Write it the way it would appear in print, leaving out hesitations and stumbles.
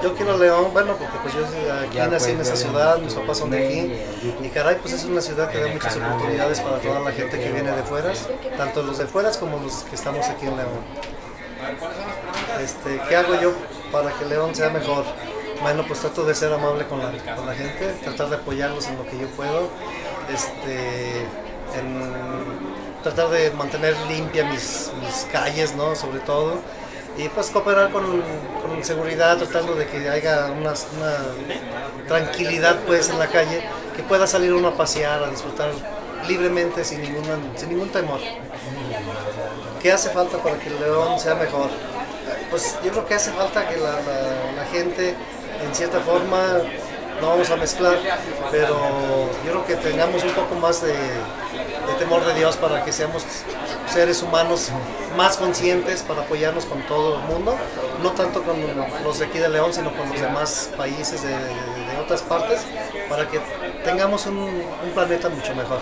Yo quiero León, bueno, porque pues yo aquí nací en esa ciudad, mis papás son de aquí, y caray, pues es una ciudad que da muchas oportunidades para toda la gente que viene de fuera, tanto los de fuera como los que estamos aquí en León. ¿Qué hago yo para que León sea mejor? Bueno, pues trato de ser amable con la gente, tratar de apoyarlos en lo que yo puedo, tratar de mantener limpia mis calles, ¿no? Sobre todo, y pues cooperar con seguridad, tratando de que haya una tranquilidad pues en la calle, que pueda salir uno a pasear, a disfrutar libremente sin ningún temor. ¿Qué hace falta para que el León sea mejor? Pues yo creo que hace falta que la gente, en cierta forma, no vamos a mezclar, pero yo creo que tengamos un poco más de temor de Dios para que seamos seres humanos más conscientes para apoyarnos con todo el mundo, no tanto con los de aquí de León, sino con los demás países de otras partes, para que tengamos un planeta mucho mejor.